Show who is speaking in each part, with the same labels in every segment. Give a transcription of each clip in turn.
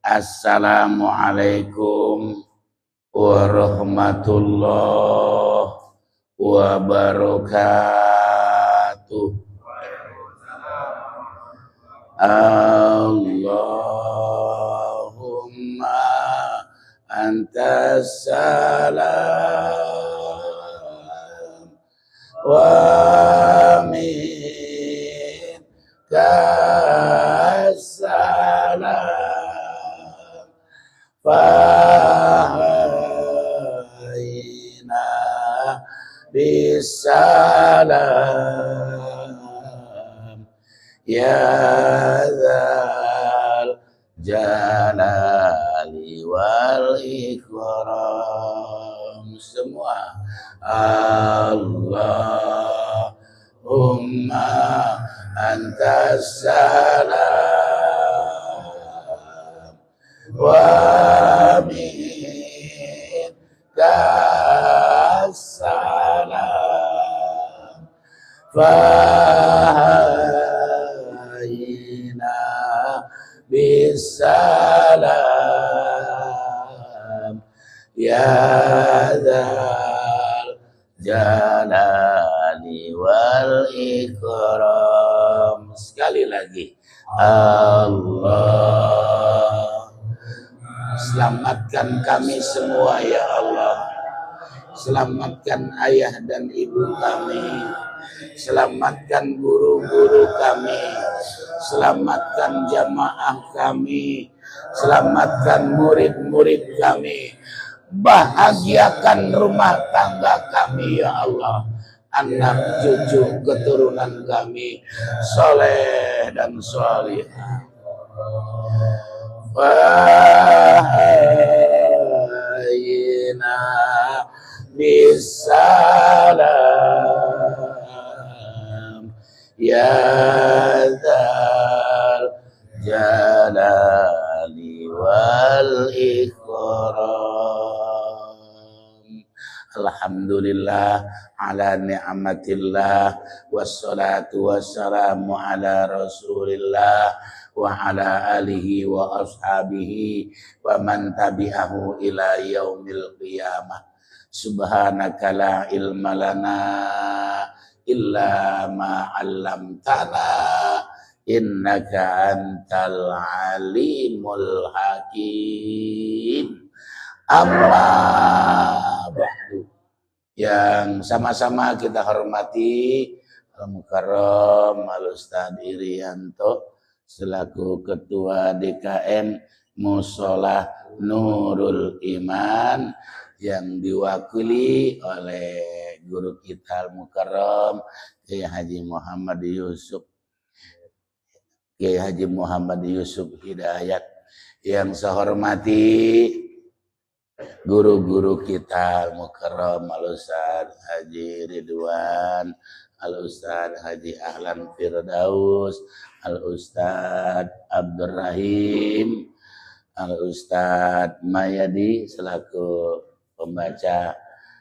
Speaker 1: Assalamualaikum warahmatullahi wabarakatuh. Allahumma antas salam wa minkas salam fahayna bisalam ya dzal jalali wal ikram. Semua Allahumma antas salam wa minkas salam fahayna bisalam ya dzal jalali wal ikram. Sekali lagi, Allah, selamatkan kami semua ya Allah. Selamatkan ayah dan ibu kami, selamatkan guru-guru kami, selamatkan jamaah kami, selamatkan murid-murid kami, bahagiakan rumah tangga kami ya Allah, anak cucu keturunan kami soleh dan solihah. Wahayna bisalam ya dzal jalali wal ikram. Alhamdulillah ala ni'matillah wassalatu wassalamu ala rasulillah wa ala alihi wa ashabihi wa man tabi'ahu ila yaumil qiyamah. Subhanaka la ilma lana illa ma 'allamtana innaka antal alimul hakim. Amma ba'du. Yang sama-sama kita hormati Al-Mukarram Al-Ustadz Irianto selaku Ketua DKM Musholah Nurul Iman, yang diwakili oleh guru kita Al-Mukarram Kiai Haji Muhammad Yusuf Hidayat. Yang saya hormati guru-guru kita Al-Mukarram Al-Ustadz Haji Ridwan, Al-Ustadz Haji Ahlan Firdaus, Al-Ustadz Abdurrahim, Al-Ustadz Mayadi selaku pembaca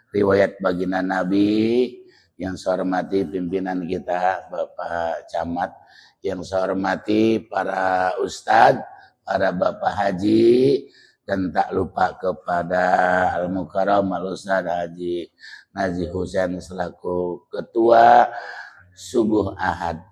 Speaker 1: riwayat baginda Nabi. Yang saya hormati pimpinan kita Bapak Camat, yang saya hormati para ustadz, para Bapak Haji, dan tak lupa kepada Al-Mukarram Al-Ustadz Haji Nazi Husain selaku Ketua Subuh Ahad.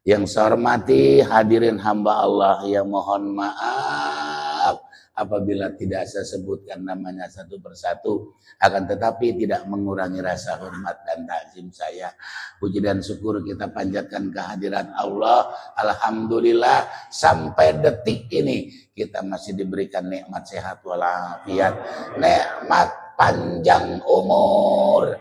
Speaker 1: Yang saya hormati hadirin hamba Allah yang mohon maaf apabila tidak saya sebutkan namanya satu persatu, akan tetapi tidak mengurangi rasa hormat dan takzim saya. Puji dan syukur kita panjatkan kehadiran Allah. Alhamdulillah sampai detik ini kita masih diberikan nikmat sehat walafiat, nikmat panjang umur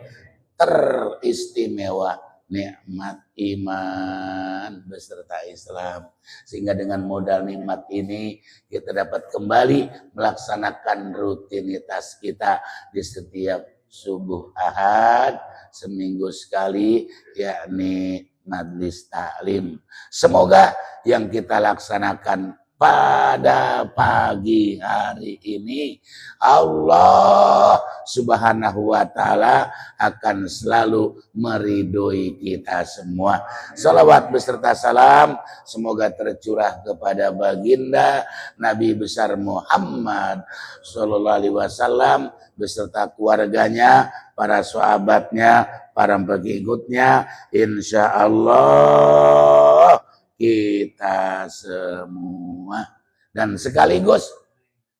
Speaker 1: teristimewa, nikmat iman beserta Islam, sehingga dengan modal nikmat ini kita dapat kembali melaksanakan rutinitas kita di setiap subuh Ahad seminggu sekali, yakni majlis taklim. Semoga yang kita laksanakan pada pagi hari ini Allah Subhanahu wa ta'ala akan selalu meridhoi kita semua. Salawat beserta salam semoga tercurah kepada baginda Nabi besar Muhammad sallallahu alaihi wasallam beserta keluarganya, para sahabatnya, para pengikutnya, insya Allah kita semua. Dan sekaligus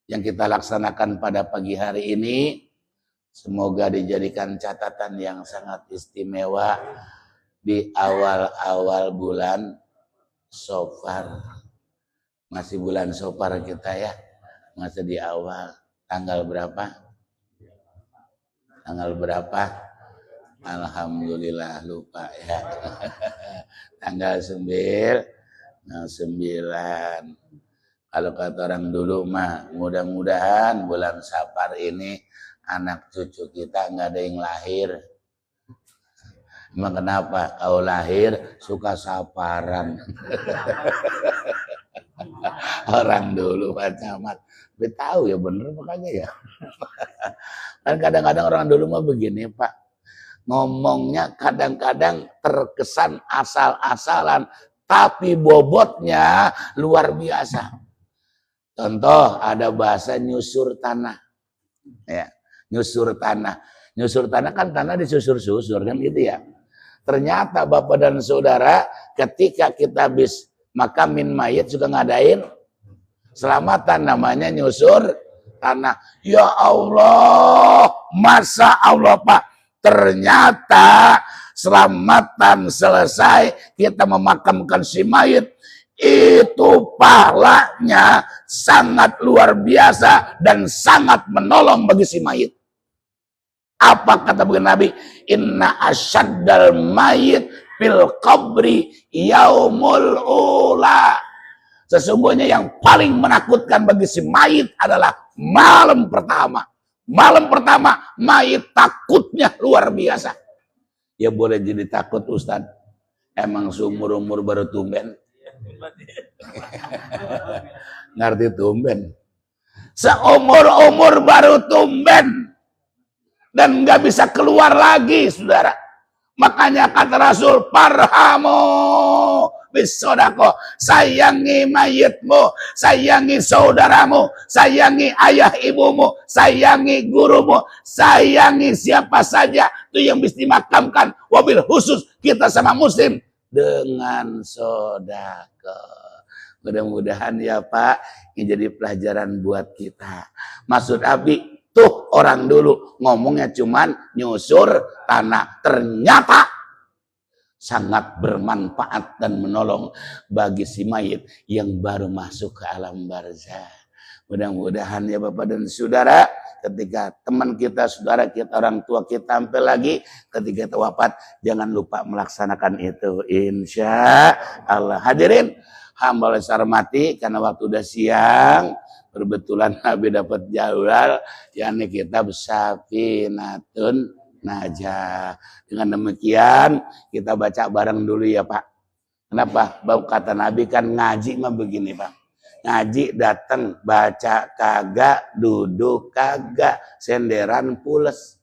Speaker 1: yang kita laksanakan pada pagi hari ini, semoga dijadikan catatan yang sangat istimewa di awal-awal bulan Safar. Masih bulan Safar kita ya, masih di awal. Tanggal berapa? Tanggal berapa? Alhamdulillah lupa ya. Tanggal 9. Kalau kata orang dulu mah, mudah-mudahan bulan Safar ini anak cucu kita nggak ada yang lahir. Emang kenapa? Kalau lahir suka saparan. Orang dulu Pak Camat, tahu ya bener makanya ya. Kan kadang-kadang orang dulu mah begini Pak, ngomongnya kadang-kadang terkesan asal-asalan, tapi bobotnya luar biasa. Contoh ada bahasa nyusur tanah, ya nyusur tanah. Nyusur tanah kan tanah disusur-susur kan gitu ya. Ternyata Bapak dan Saudara, ketika kita habis makamin mayit juga ngadain selamatan namanya nyusur tanah. Ya Allah, masa Allah Pak, ternyata selamatan selesai kita memakamkan si mayit, itu pahalanya sangat luar biasa dan sangat menolong bagi si mayit. Apa kata Nabi? Inna asyaddal mayit fil qabri yaumul ula. Sesungguhnya yang paling menakutkan bagi si mayit adalah malam pertama. Malam pertama mayit takutnya luar biasa. Ya boleh jadi takut Ustaz. Emang seumur-umur baru tumben. Ngerti tumben. Seumur-umur baru tumben. Dan nggak bisa keluar lagi, saudara. Makanya kata Rasul, parhamu bisodako, sayangi mayitmu, sayangi saudaramu, sayangi ayah ibumu, sayangi gurumu, sayangi siapa saja itu yang bisa dimakamkan. Wabil khusus kita sama muslim dengan sodako. Mudah-mudahan ya Pak, ini jadi pelajaran buat kita. Maksud Abi, tuh orang dulu ngomongnya cuman nyusur tanah, ternyata sangat bermanfaat dan menolong bagi si mayit yang baru masuk ke alam barzah. Mudah-mudahan ya Bapak dan Saudara, ketika teman kita, saudara kita, orang tua kita sampai lagi ketika kita wafat, jangan lupa melaksanakan itu insya Allah. Hadirin hamba oleh sarmati, karena waktu udah siang, kebetulan Nabi dapat jadwal, yakni kita Safinatun Najah. Dengan demikian kita baca bareng dulu ya Pak. Kenapa? Bab kata Nabi kan ngaji mah begini Pak. Ngaji datang, baca kagak, duduk kagak, senderan pules.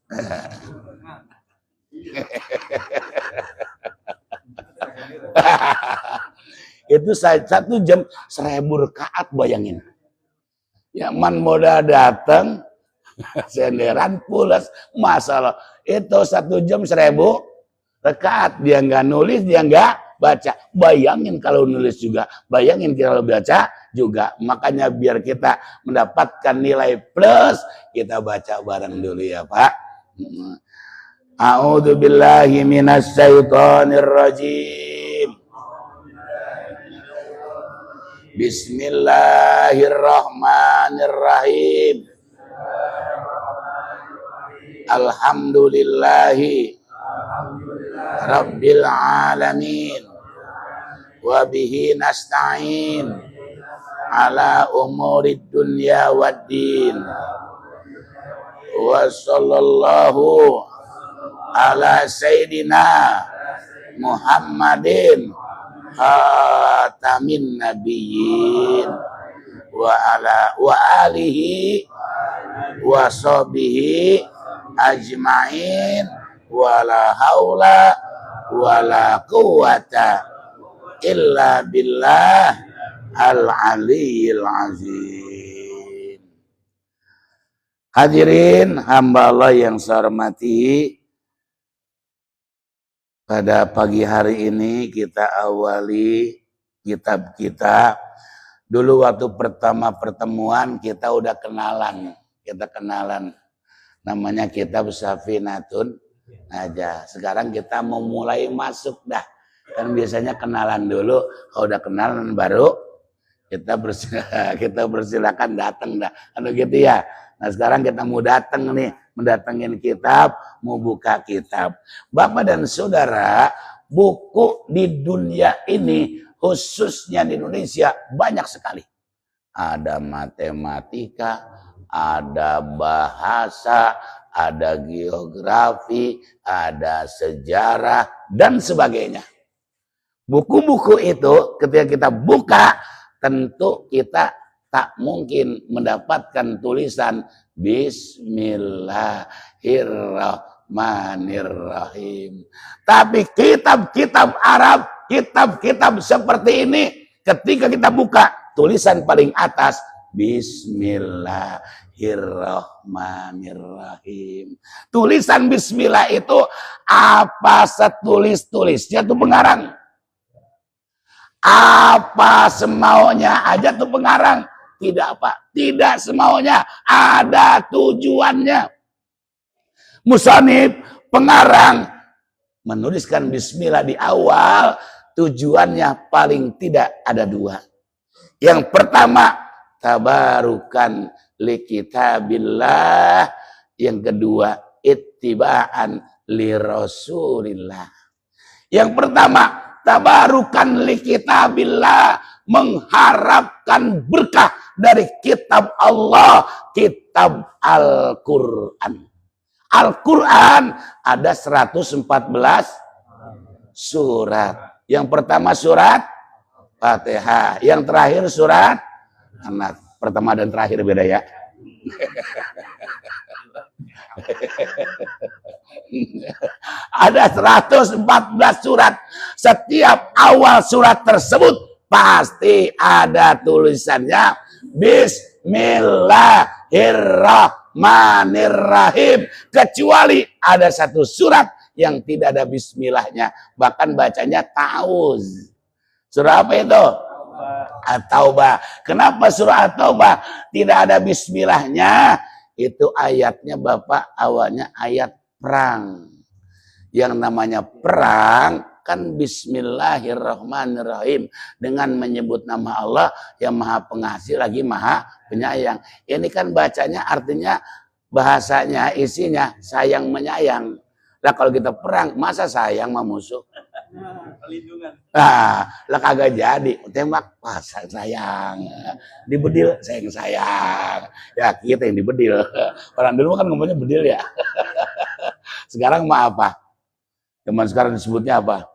Speaker 1: Itu 1 jam 1000 rakaat, bayangin. Ya man modal datang, senderan pulas, masalah itu 1 jam 1000 rakaat, dia nggak nulis, dia nggak baca. Bayangin kalau nulis juga, bayangin kalau baca juga. Makanya biar kita mendapatkan nilai plus, kita baca bareng dulu ya Pak. A'udzubillahi minasyaitonirrajim. Bismillahirrahmanirrahim. Alhamdulillahi Rabbil alamin. Wa bihi nasta'in ala umurid dunya waddin. Wa sallallahu ala sayyidina Muhammadin khatamin nabiyyin wa alihi wa sahbihi ajmain wala haula wala quwata illa billah al-aliyyil azim. Hadirin hamba Allah yang saya hormati, pada pagi hari ini kita awali kitab kita. Dulu waktu pertama pertemuan kita udah kenalan. Namanya kitab Safinatun Najah. Sekarang kita mau mulai masuk dah. Kan biasanya kenalan dulu, kalau udah kenalan baru kita persilakan datang dah. Kan gitu ya. Nah sekarang kita mau datang nih, mendatangin kitab, mau buka kitab. Bapak dan saudara, buku di dunia ini, khususnya di Indonesia, banyak sekali. Ada matematika, ada bahasa, ada geografi, ada sejarah, dan sebagainya. Buku-buku itu ketika kita buka, tentu kita tak mungkin mendapatkan tulisan Bismillahirrahmanirrahim. Tapi kitab-kitab Arab, kitab-kitab seperti ini, ketika kita buka, tulisan paling atas Bismillahirrahmanirrahim. Tulisan Bismillah itu apa setulis-tulisnya tuh pengarang. Apa semaunya aja tuh pengarang. Tidak Pak, tidak semaunya, ada tujuannya. Musonib, pengarang, menuliskan Bismillah di awal, tujuannya paling tidak ada dua. Yang pertama, tabarukan li kitabillah. Yang kedua, ittiba'an li rasulillah. Yang pertama, tabarukan li kitabillah, mengharapkan berkah dari kitab Allah, kitab Al-Quran. Al-Quran ada 114 surat. Yang pertama surat Fatihah, yang terakhir surat Anas. Pertama dan terakhir beda ya. Ada 114 surat. Setiap awal surat tersebut pasti ada tulisannya Bismillahirrahmanirrahim. Kecuali ada satu surat yang tidak ada bismillahnya, bahkan bacanya tauz. Surah apa itu? At-Taubah. Kenapa surah At-Taubah tidak ada bismillahnya? Itu ayatnya Bapak awalnya ayat perang. Yang namanya perang kan Bismillahirrahmanirrahim, dengan menyebut nama Allah yang Maha Pengasih lagi Maha Penyayang. Ini kan bacanya artinya, bahasanya isinya sayang menyayang. Lah kalau kita perang masa sayang sama musuh? Perlindungan. Lah kagak jadi. Tembak, wah sayang. Dibedil, sayang. Ya kita yang dibedil. Orang dulu kan ngomongnya bedil ya. Sekarang mah apa? Zaman sekarang disebutnya apa?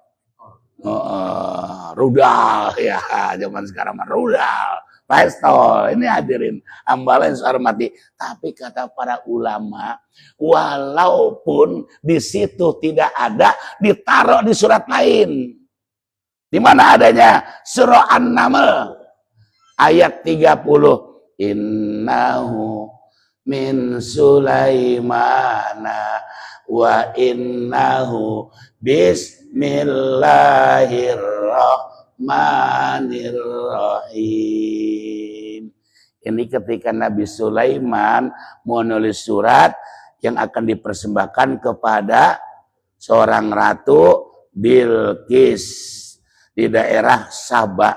Speaker 1: Rudal ya. Zaman sekarang mah rudal. Pistol. Ini hadirin hamba yang saya hormati. Tapi kata para ulama, walaupun di situ tidak ada, ditaruh di surat lain. Di mana adanya? Surah An-Naml ayat 30. Innahu min Sulaimana wa innahu bismillahirrahmanirrahim. Ini ketika Nabi Sulaiman mau nulis surat yang akan dipersembahkan kepada seorang ratu Bilqis di daerah Sabah.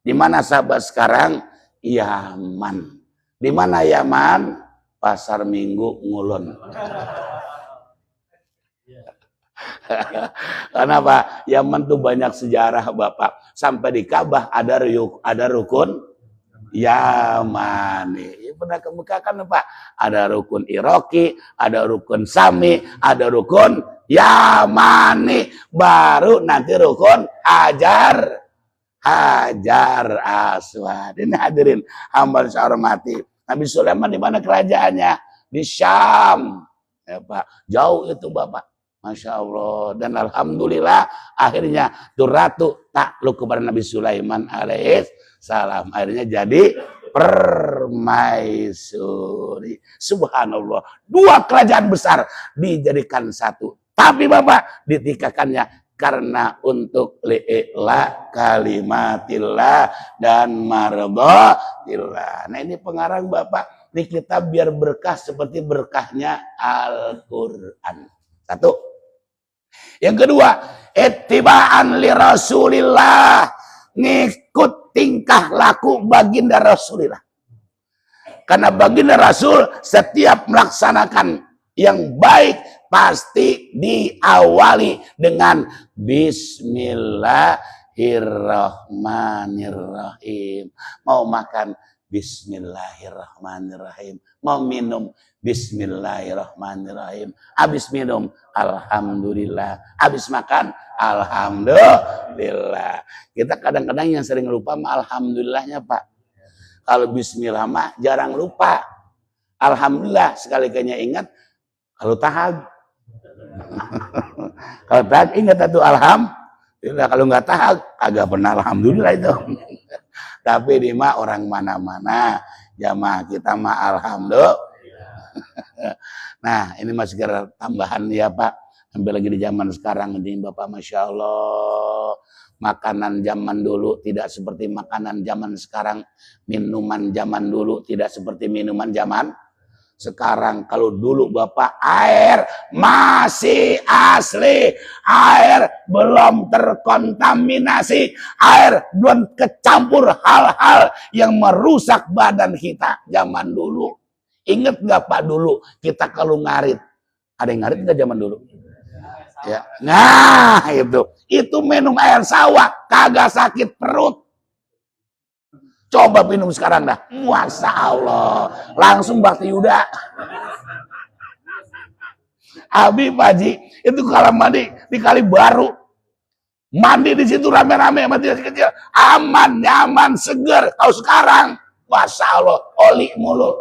Speaker 1: Di mana Sabah sekarang? Yaman. Di mana Yaman? Pasar Minggu Ngulon. Kenapa? Yaman tuh banyak sejarah Bapak. Sampai di Ka'bah ada rukun Yamani. Pernah kemukakan Pak? Ada rukun Iraki, ada rukun Sami, ada rukun Yamani. Baru nanti rukun Hajar Hajar Aswad. Ini hadirin hamba saya hormati. Nabi Sulaiman di mana kerajaannya? Di Syam. Ya, Pak. Jauh itu Bapak. Masya Allah. Dan alhamdulillah akhirnya tuh ratu takluk kepada Nabi Sulaiman alaihissalam. Akhirnya jadi permaisuri. Subhanallah. Dua kerajaan besar dijadikan satu. Tapi Bapak ditikahkannya karena untuk li'la kalimatillah dan mardhatillah. Nah ini pengarang Bapak. Ini kita biar berkah seperti berkahnya Al-Quran. Satu. Yang kedua, ittiba'an li Rasulillah. Ngikut tingkah laku baginda Rasulillah. Karena baginda Rasul setiap melaksanakan yang baik pasti diawali dengan Bismillahirrahmanirrahim. Mau makan Bismillahirrahmanirrahim. Mau minum Bismillahirrahmanirrahim. Habis minum Alhamdulillah. Habis makan Alhamdulillah. Kita kadang-kadang yang sering lupa Alhamdulillahnya Pak. Kalau Bismillah mah jarang lupa. Alhamdulillah sekali-kalinya ingat. Kalau tahag. Kalau tahag ingat itu Alhamdulillah. Kalau nggak tahag agak pernah Alhamdulillah itu. Tapi di mah orang mana-mana jamaah kita mah Alhamdulillah. Nah ini masih kira tambahan ya Pak. Sampai lagi di zaman sekarang ini Bapak Masya Allah. Makanan zaman dulu tidak seperti makanan zaman sekarang. Minuman zaman dulu tidak seperti minuman zaman sekarang. Kalau dulu Bapak air masih asli, air belum terkontaminasi, air belum kecampur hal-hal yang merusak badan kita zaman dulu. Ingat nggak Pak dulu kita kalau ngarit, ada yang ngarit nggak zaman dulu? Ya, nah itu minum air sawah kagak sakit perut. Coba minum sekarang dah. Masya Allah. Langsung Bakti Yuda. Abi Paji. Itu kalau mandi di Kali Baru. Mandi di situ rame-rame. Mandi kecil. Aman, nyaman, seger. Kalau sekarang. Masya Allah. Oli mulu.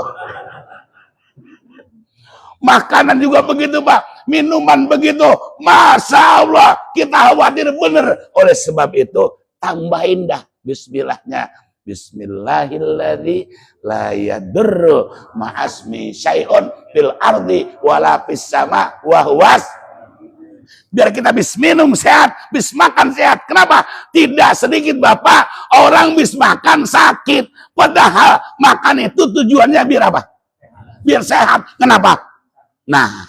Speaker 1: Makanan juga begitu Pak. Minuman begitu. Masya Allah. Kita khawatir bener. Oleh sebab itu. Tambahin dah. Bismillahnya. Bismillahilladzi la yadurru ma'asmi syai'un fil ardi wala fis sama wa huwas. Biar kita bis minum sehat, bis makan sehat. Kenapa? Tidak sedikit Bapak orang bis makan sakit. Padahal makan itu tujuannya biar apa? Biar sehat. Kenapa? Nah,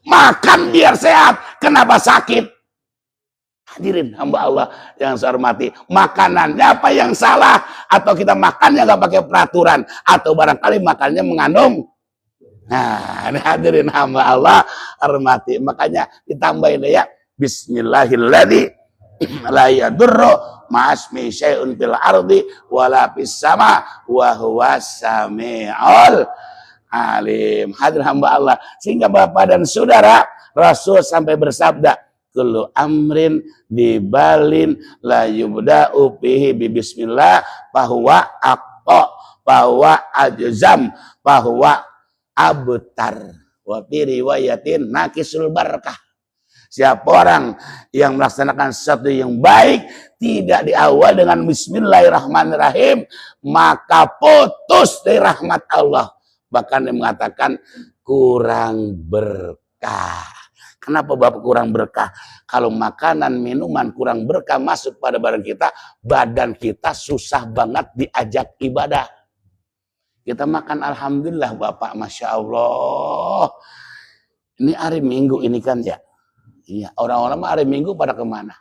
Speaker 1: makan biar sehat. Kenapa sakit? Hadirin hamba Allah yang saya hormati, makanannya apa yang salah? Atau kita makannya nggak pakai peraturan? Atau barangkali makannya mengandung? Nah, ini hadirin hamba Allah hormati. Makanya ditambahin ya, Bismillahilladzi la yadurru ma'asmi syai'un fil ardi wala fis sama wa huwas samiul alim. Hadirin hamba Allah, sehingga Bapak dan Saudara, Rasul sampai bersabda, kullu amrin dibalin la yubda'u bihi bi bismillah bahwa aqta bahwa ajzam bahwa abtar wa fi riwayatin nakisul barakah. Siapa orang yang melaksanakan sesuatu yang baik tidak diawal dengan bismillahirrahmanirrahim maka putus dari rahmat Allah. Bahkan dia mengatakan kurang berkah. Kenapa Bapak kurang berkah? Kalau makanan, minuman kurang berkah masuk pada badan kita susah banget diajak ibadah. Kita makan Alhamdulillah Bapak, Masya Allah. Ini hari Minggu ini kan ya. Iya, orang-orang hari Minggu pada kemana?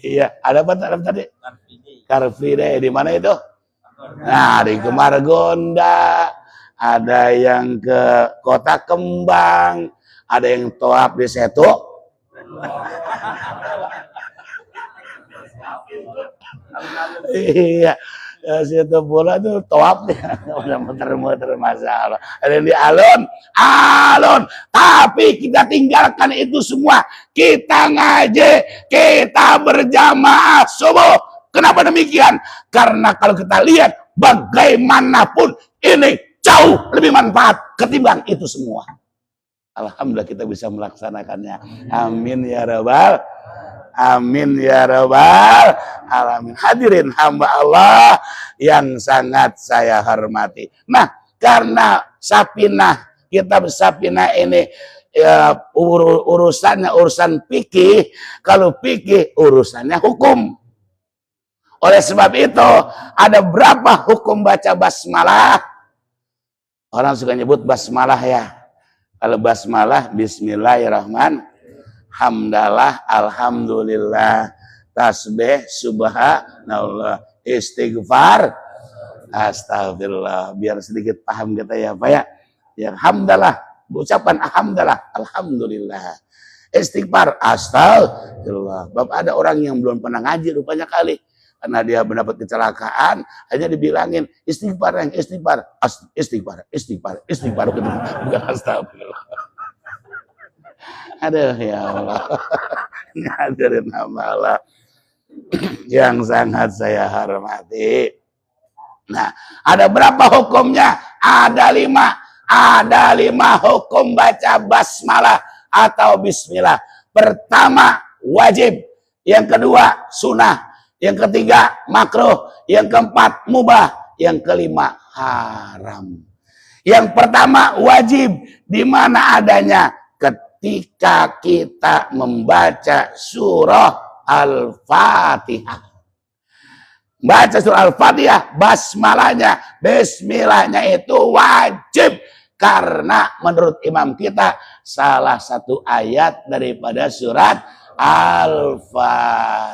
Speaker 1: Iya, ada apa tadi? Car Free Day, di mana itu? Nah, di Kemargonda, ada yang ke Kota Kembang, ada yang toap di Setu. Iya, Ya, situ bola tuh toap ya, udah muter-muter masalah. Ada yang di alun, tapi kita tinggalkan itu semua. Kita ngaji, kita berjamaah subuh. Kenapa demikian? Karena kalau kita lihat bagaimanapun ini jauh lebih manfaat ketimbang itu semua. Alhamdulillah kita bisa melaksanakannya. Amin ya rabbal. Amin ya rabbal alamin. Hadirin hamba Allah yang sangat saya hormati. Nah, karena Sapinah, kitab Sapinah ini ya, urusan fikih. Kalau fikih urusannya hukum. Oleh sebab itu, ada berapa hukum baca basmalah? Orang suka nyebut basmalah ya. Kalau basmalah, bismillahirrahmanirrahim. Hamdalah, alhamdulillah, tasbih, subhanallah, istighfar, astagfirullah. Biar sedikit paham kita ya Pak ya. Ya, hamdalah, ucapan alhamdulillah, alhamdulillah. Istighfar, astagfirullah. Bapak ada orang yang belum pernah ngaji rupanya kali. Karena dia mendapat kecelakaan, hanya dibilangin istighfar, yang istighfar, istighfar, bukan astagfirullah. Aduh ya Allah, ini hadirin Allah yang sangat saya hormati. Nah, ada berapa hukumnya? Ada 5 hukum baca basmalah atau bismillah. Pertama, wajib. Yang kedua, sunnah. Yang ketiga, makruh. Yang keempat, mubah. Yang kelima, haram. Yang pertama, wajib. Di mana adanya? Ketika kita membaca surah Al-Fatihah. Baca surah Al-Fatihah, basmalahnya, bismillahnya itu wajib. Karena menurut imam kita, salah satu ayat daripada surat Al-Fatihah.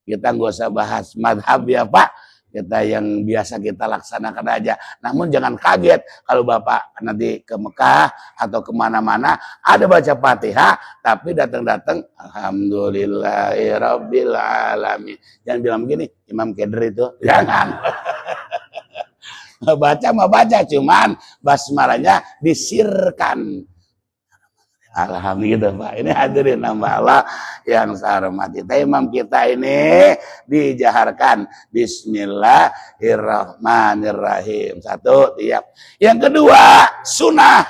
Speaker 1: Kita nggak usah bahas madhab ya Pak. Kita yang biasa kita laksanakan aja. Namun jangan kaget kalau Bapak nanti ke Mekah atau kemana-mana ada baca Fatihah, tapi datang-datang alhamdulillahirabbil alamin. Jangan bilang begini, Imam Keder itu. Jangan. Baca, cuman basmalahnya disirkan. Alhamdulillah Pak. Ini hadirin nama Allah yang saya hormati. Imam kita ini dijaharkan bismillahirrahmanirrahim. Satu tiap. Yang kedua, sunnah.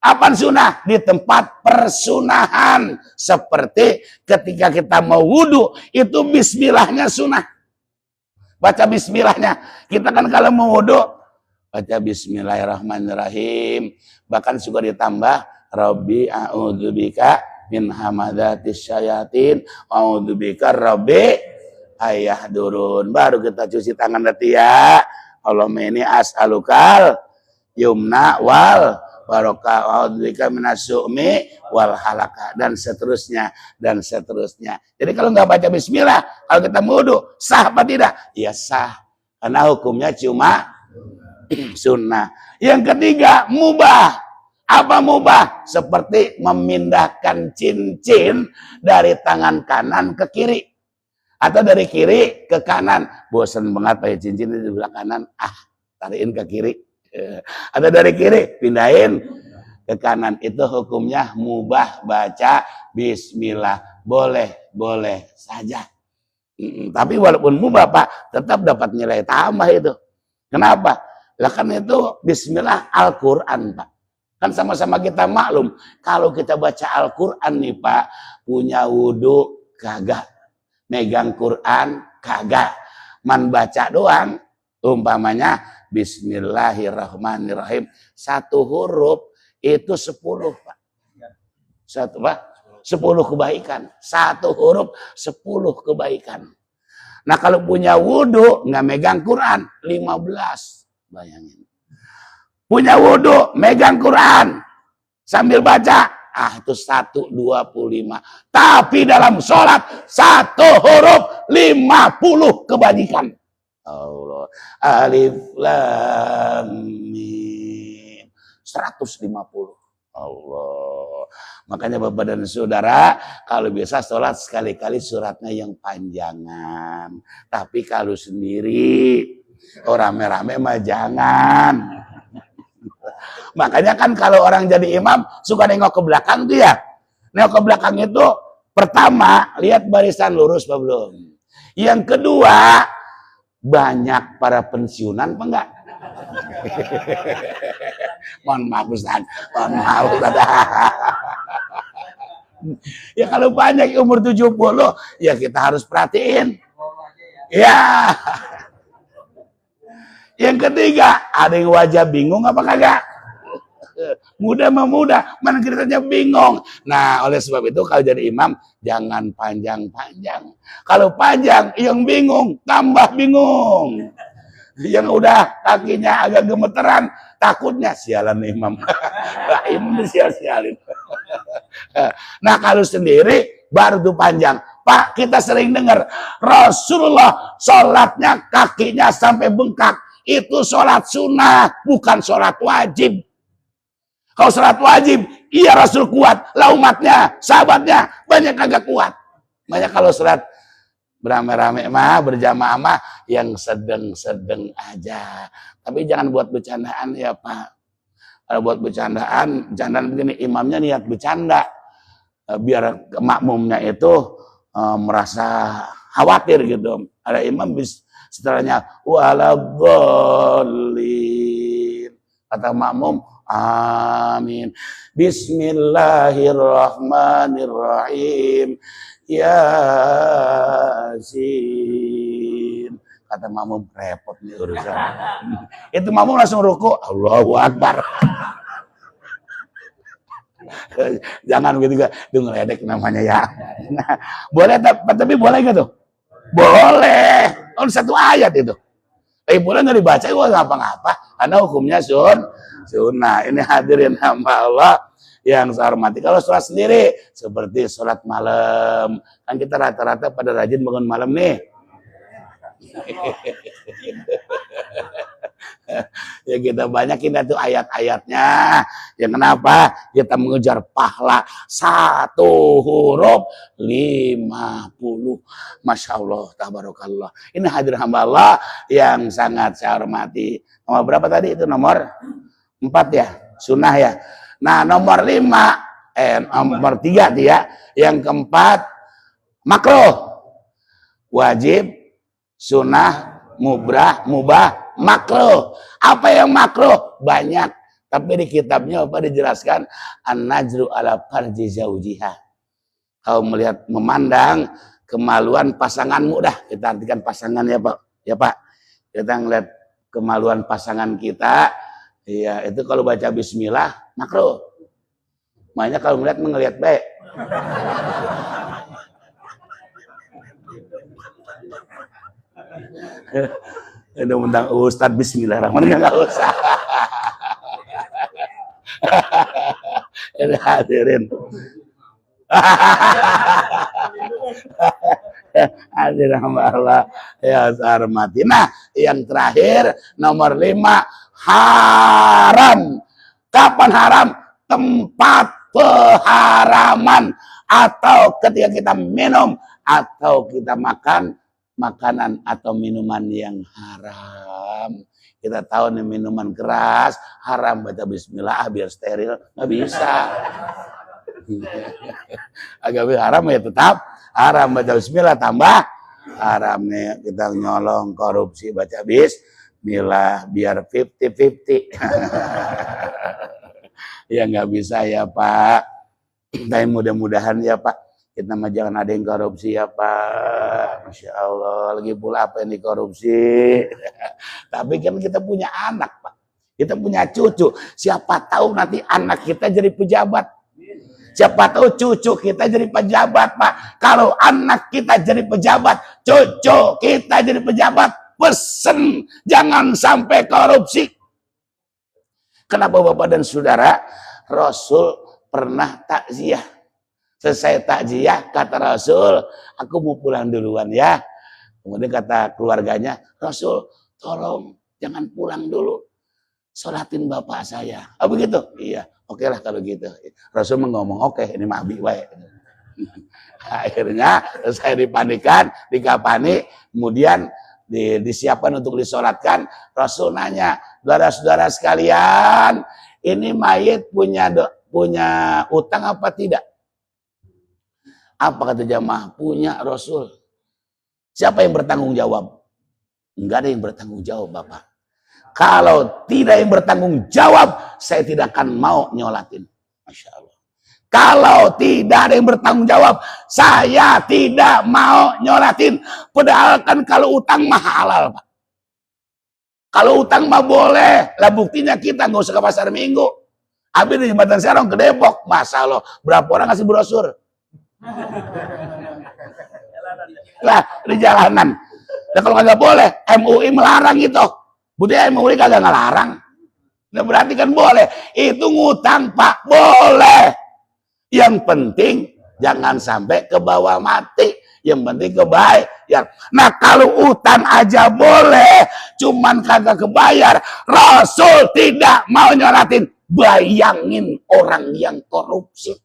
Speaker 1: Apa sunnah? Di tempat persunahan. Seperti ketika kita mau wudhu, itu bismillahnya sunnah. Baca bismillahnya. Kita kan kalau mau wudhu, baca bismillahirrahmanirrahim. Bahkan suka ditambah Rabbi a'udzubika min hamadatis syayatin a'udzubika Rabbi ayahdurun. Baru kita cuci tangan nanti ya. Allahumma ini as'alukal yumna wal barokah a'udzubika minasumi wal halaka dan seterusnya. Jadi kalau nggak baca bismillah, kalau kita wudu, sah apa tidak? Ya sah. Karena hukumnya cuma sunnah. Yang ketiga, mubah. Apa mubah? Seperti memindahkan cincin dari tangan kanan ke kiri. Atau dari kiri ke kanan. Bosan banget pakai cincin di sebelah kanan. Tarikin ke kiri. Atau dari kiri, pindahin ke kanan. Itu hukumnya mubah baca bismillah. Boleh saja. Tapi walaupun mubah Pak, tetap dapat nilai tambah itu. Kenapa? Lah kan itu bismillah Al-Quran Pak. Kan sama-sama kita maklum, kalau kita baca Al-Quran nih Pak, punya wudhu kagak, megang Quran kagak, man baca doang, umpamanya Bismillahirrahmanirrahim, satu huruf itu 10 Pak. 10 kebaikan, satu huruf 10 kebaikan. Nah kalau punya wudhu nggak megang Quran, 15, bayangin. Punya wudhu, megang Quran, sambil baca, itu 125. Tapi dalam sholat, satu huruf, 50 kebajikan. Allah. Alif Lam Mim. 150. Allah. Makanya Bapak dan Saudara, kalau bisa sholat sekali-kali suratnya yang panjangan. Tapi kalau sendiri, rame-rame mah jangan. Makanya kan kalau orang jadi imam, suka nengok ke belakang tuh ya. Nengok ke belakang itu, pertama, lihat barisan lurus apa belum. Yang kedua, banyak para pensiunan apa enggak? Mohon maaf Ustaz. Mohon maaf Ustaz. Ya kalau banyak umur 70, ya kita harus perhatiin. Ya. Yang ketiga, ada yang wajah bingung apa kagak? Muda memuda, mana ceritanya bingung. Nah, oleh sebab itu kalau jadi imam, jangan panjang-panjang. Kalau panjang, yang bingung, tambah bingung. Yang udah kakinya agak gemeteran, takutnya sialan imam. Imam disial-sialin. Nah, kalau sendiri, baru tuh panjang. Pak, kita sering dengar, Rasulullah sholatnya kakinya sampai bengkak. Itu sholat sunnah, bukan sholat wajib. Kalau sholat wajib, iya Rasul kuat. Lah umatnya, sahabatnya, banyak kagak kuat. Banyak kalau sholat beramai-ramai mah, berjamaah mah, yang sedang-sedang aja. Tapi jangan buat bercandaan ya Pak. Kalau buat bercandaan begini, imamnya niat bercanda. Biar makmumnya itu merasa khawatir gitu. Ada imam setelahnya, waladhdallin. Kata makmum, amin. Bismillahirrahmanirrahim. Yasin. Kata makmum, repot nih urusan. Itu makmum langsung ruku, Allahu Akbar. Jangan begitu juga, itu ngeledek namanya ya. Nah, boleh tapi boleh gak tuh? Boleh. Oh, satu ayat itu. Boleh nggak dibaca? Wah, ngapa-ngapa. Karena hukumnya sunnah. Ini hadirin hamba Allah yang saya hormati. Kalau sholat sendiri, seperti sholat malam. Kan kita rata-rata pada rajin bangun malam nih. Ya kita banyakin itu ayat-ayatnya. Ya kenapa? Kita mengejar pahala 1 huruf 50. Masya Allah, tabarakallah. Ini hadir hamba Allah yang sangat saya hormati. Nomor berapa tadi? Itu nomor 4 ya? Sunnah ya? Nah nomor 5, nomor 3 dia. Yang keempat, makruh. Wajib, sunnah, mubah, makruh. Apa yang makruh? Banyak. Tapi di kitabnya apa dijelaskan? An-najru ala farji zaujiha. Kau melihat, memandang kemaluan pasanganmu dah. Kita artikan pasangan ya Pak. Ya Pak. Kita ngeliat kemaluan pasangan kita. Ya itu kalau baca bismillah, makruh. Makanya kalau ngeliat baik. Itu tentang Ustadz Bismillahirrahmanirrahim nggak usah. Ini hadirin. Hadirin Allah ya hormati. Nah, yang terakhir nomor 5, haram. Kapan haram? Tempat pengharaman atau ketika kita minum atau kita makan makanan atau minuman yang haram. Kita tahu nih minuman keras haram, baca bismillah biar steril, nggak bisa. Agak haram ya tetap haram, baca bismillah tambah haram nih. Kita nyolong korupsi baca bismillah biar 50-50. Ya nggak bisa ya Pak. Tapi mudah-mudahan ya Pak, kita mah jangan ada yang korupsi ya Pak. Masya Allah, lagi pula apa yang dikorupsi. Tapi kan kita punya anak Pak, kita punya cucu. Siapa tahu nanti anak kita jadi pejabat. Siapa tahu cucu kita jadi pejabat Pak. Kalau anak kita jadi pejabat, cucu kita jadi pejabat, pesen jangan sampai korupsi. Kenapa Bapak dan Saudara? Rasul pernah takziah. Selesai takziah, kata Rasul, aku mau pulang duluan ya. Kemudian kata keluarganya, Rasul, tolong jangan pulang dulu. sholatin bapak saya. Oh begitu? Iya, oke lah kalau gitu. Rasul ngomong, oke, ini mah abi wae. Akhirnya saya dipanikan, dikapani, kemudian disiapkan untuk disolatkan. Rasul nanya, saudara-saudara sekalian, ini mayit punya utang apa tidak? Apa kata jamaah? Punya Rasul. Siapa yang bertanggung jawab? Enggak ada yang bertanggung jawab, Bapak. Kalau tidak yang bertanggung jawab, saya tidak akan mau nyolatin. Masya Allah. Kalau tidak ada yang bertanggung jawab, saya tidak mau nyolatin. Padahal kan kalau utang mah halal, Pak. Kalau utang mah boleh. Lah buktinya kita nggak usah ke pasar Minggu. Habis di Jembatan Serong ke Depok. Masa Allah, berapa orang ngasih brosur? Lah di jalanan. Nah kalau nggak boleh, MUI melarang itu. Buktinya MUI kagak ngelarang. Nah berarti kan boleh. Itu ngutang Pak, boleh. Yang penting jangan sampai ke bawah mati. Yang penting kebayar. Nah kalau utang aja boleh, cuman kagak kebayar, Rasul tidak mau nyolatin. Bayangin orang yang korupsi.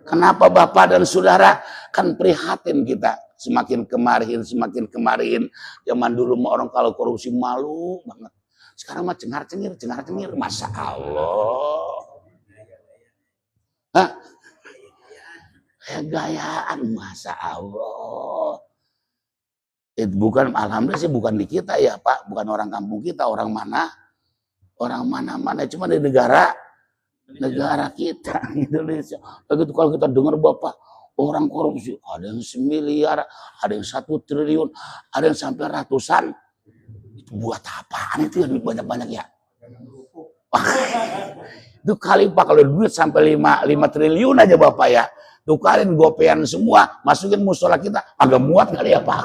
Speaker 1: Kenapa Bapak dan Saudara? Kan prihatin kita. Semakin kemarin. Zaman dulu mah orang kalau korupsi malu banget. Sekarang mah cengar-cengir. Masya Allah. Hah? Gayaan, Masya Allah. Itu bukan, alhamdulillah sih bukan di kita ya Pak. Bukan orang kampung kita, orang mana? Orang mana-mana. Cuma di negara kita, Indonesia. Begitu kalau kita dengar Bapak, orang korupsi, ada yang 1 miliar, ada yang 1 triliun, ada yang sampai ratusan. Itu buat apaan itu yang banyak-banyak ya? Itu kali Pak, kalau duit sampai 5 triliun aja Bapak ya. Tukarin gopean semua, masukin musola kita, agak muat kali ya Pak.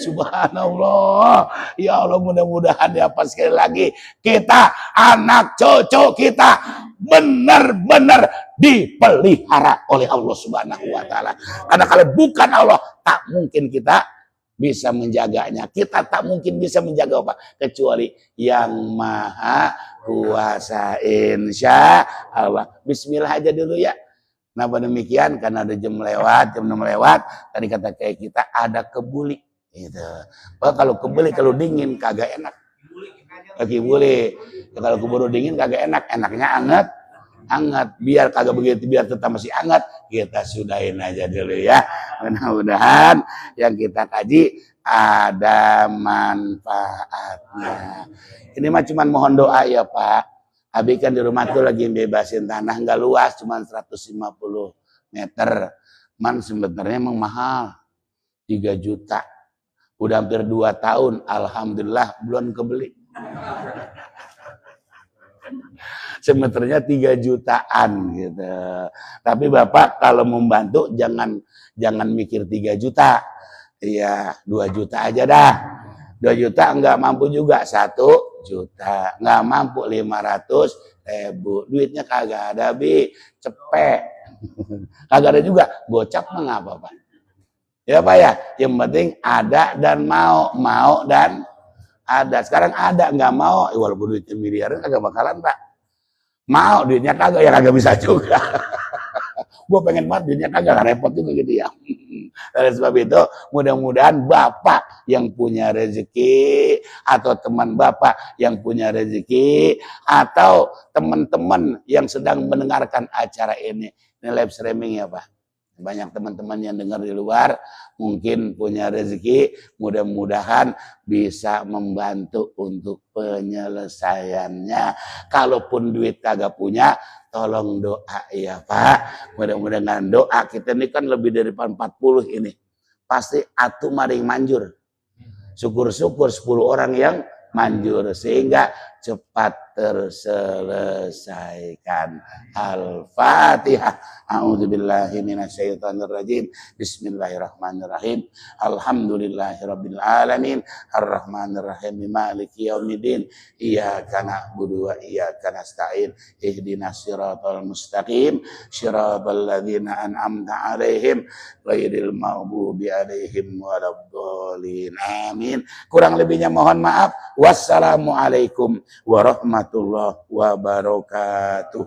Speaker 1: Subhanallah. Ya Allah, mudah-mudahan ya Pak, sekali lagi kita, anak cucu kita benar-benar dipelihara oleh Allah Subhanahu wa taala. Karena kalau bukan Allah, tak mungkin kita bisa menjaganya. Kita tak mungkin bisa menjaga apa kecuali yang Maha Kuasa. Insya Allah. Bismillah aja dulu ya. Kenapa demikian? Karena ada jam 6 lewat. Tadi kata kayak kita ada kebuli. Gitu. Oh, kalau kebuli, kalau dingin kagak enak. Kibuli. Kalau keburu dingin kagak enak. Enaknya hangat. Biar kagak begitu, biar tetap masih hangat. Kita sudahin aja dulu ya. Mudah-mudahan yang kita kaji ada manfaatnya. Ini mah cuma mohon doa ya Pak. Abi kan di rumah tuh lagi bebasin tanah, nggak luas, cuma 150 meter. Man sebenarnya emang mahal, 3 juta. Udah hampir 2 tahun, alhamdulillah belum kebeli. Semeternya 3 jutaan gitu. Tapi Bapak kalau membantu jangan mikir 3 juta. Iya, 2 juta aja dah. 2 juta enggak mampu juga, 1 juta. Enggak mampu 500.000. Duitnya kagak ada, Bi. Cepet. Kagak ada juga, gocap mah enggak apa-apa. Ya Pak ya, yang penting ada dan mau dan ada. Sekarang ada, enggak mau, walaupun duitnya miliaran kagak bakalan Pak. Mau duitnya kagak, ya kagak bisa juga. Gue pengen banget duitnya kagak, repot juga gitu ya. Oleh sebab itu, mudah-mudahan Bapak yang punya rezeki, atau teman Bapak yang punya rezeki, atau teman-teman yang sedang mendengarkan acara ini live streaming ya Pak. Banyak teman-teman yang dengar di luar, mungkin punya rezeki, mudah-mudahan bisa membantu untuk penyelesaiannya. Kalaupun duit kagak punya, tolong doa ya Pak. Mudah-mudahan doa kita ini kan lebih dari 40 ini. Pasti atu maring manjur. Syukur-syukur 10 orang yang manjur. Sehingga cepat terselesaikan. Al-Fatihah. A'udzubillahi minasyaitonirrajim. Bismillahirrahmanirrahim. Alhamdulillahirabbil alamin. Arrahmanirrahim. Maliki yaumiddin. Iyyaka na'budu wa iyyaka nasta'in. Ihdinas siratal mustaqim. Shiratal ladzina an'amta 'alaihim ghairil maghdubi 'alaihim waladdallin. Amin. Kurang lebihnya mohon maaf. Wassalamualaikum warahmatullahi wabarakatuh.